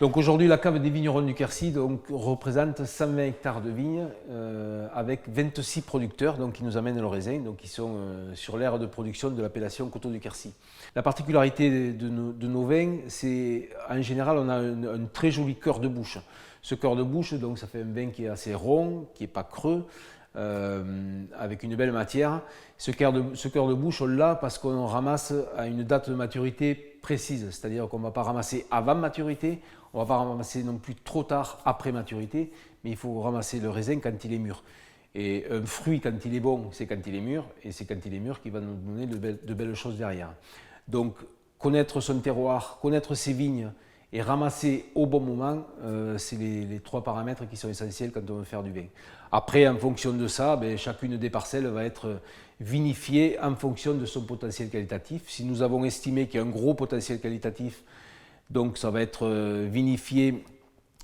Donc aujourd'hui, la cave des vignerons du Quercy représente 120 hectares de vignes avec 26 producteurs qui nous amènent le raisin, donc qui sont sur l'aire de production de l'appellation Coteaux du Quercy. La particularité de nos vins, c'est en général on a un très joli cœur de bouche. Ce cœur de bouche, donc ça fait un vin qui est assez rond, qui n'est pas creux, avec une belle matière. Ce cœur de bouche, on l'a parce qu'on ramasse à une date de maturité précise, c'est-à-dire qu'on ne va pas ramasser avant maturité, on ne va pas ramasser non plus trop tard après maturité, mais il faut ramasser le raisin quand il est mûr. Et un fruit, quand il est bon, c'est quand il est mûr, et c'est quand il est mûr qu'il va nous donner de belles choses derrière. Donc, connaître son terroir, connaître ses vignes et ramasser au bon moment, c'est les 3 paramètres qui sont essentiels quand on veut faire du vin. Après, en fonction de ça, chacune des parcelles va être vinifiée en fonction de son potentiel qualitatif. Si nous avons estimé qu'il y a un gros potentiel qualitatif, donc ça va être vinifié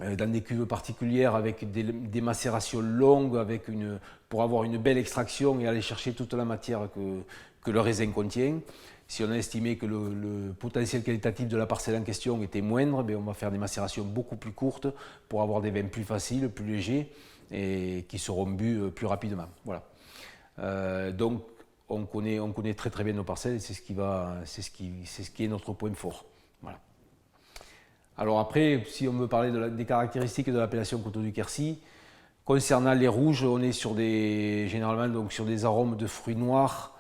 dans des cuves particulières avec des macérations longues pour avoir une belle extraction et aller chercher toute la matière que le raisin contient. Si on a estimé que le potentiel qualitatif de la parcelle en question était moindre, on va faire des macérations beaucoup plus courtes pour avoir des vins plus faciles, plus légers et qui seront bu plus rapidement. Voilà. Donc on connaît très très bien nos parcelles et c'est ce qui est notre point fort. Voilà. Alors après, si on veut parler des caractéristiques de l'appellation Coteaux du Quercy, concernant les rouges, on est généralement sur des arômes de fruits noirs,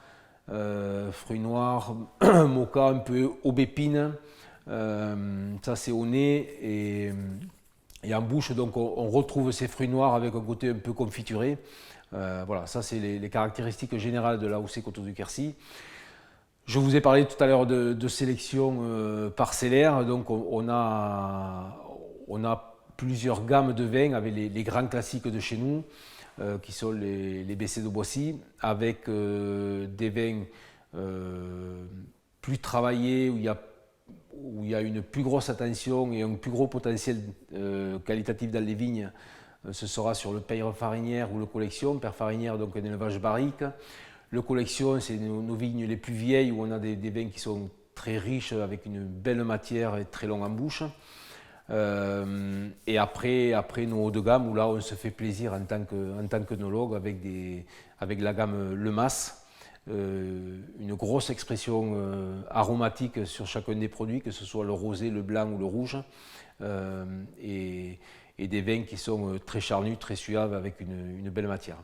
mocha, un peu aubépine, ça c'est au nez et en bouche, donc on retrouve ces fruits noirs avec un côté un peu confituré. Voilà, ça c'est les caractéristiques générales de l'AOC Coteaux du Quercy. Je vous ai parlé tout à l'heure de sélection parcellaire, donc on a plusieurs gammes de vins avec les grands classiques de chez nous, qui sont les BC de Boissy, avec des vins plus travaillés, où il y a une plus grosse attention et un plus gros potentiel qualitatif dans les vignes. Ce sera sur le Peyre Farinière ou le Collection. Peyre Farinière, donc un élevage barrique. Le Collection, c'est nos vignes les plus vieilles où on a des vins qui sont très riches avec une belle matière et très longs en bouche. Et après nos hauts de gamme où là on se fait plaisir en tant qu'œnologue avec la gamme Le Mas, une grosse expression aromatique sur chacun des produits, que ce soit le rosé, le blanc ou le rouge, et des vins qui sont très charnus, très suaves avec une belle matière.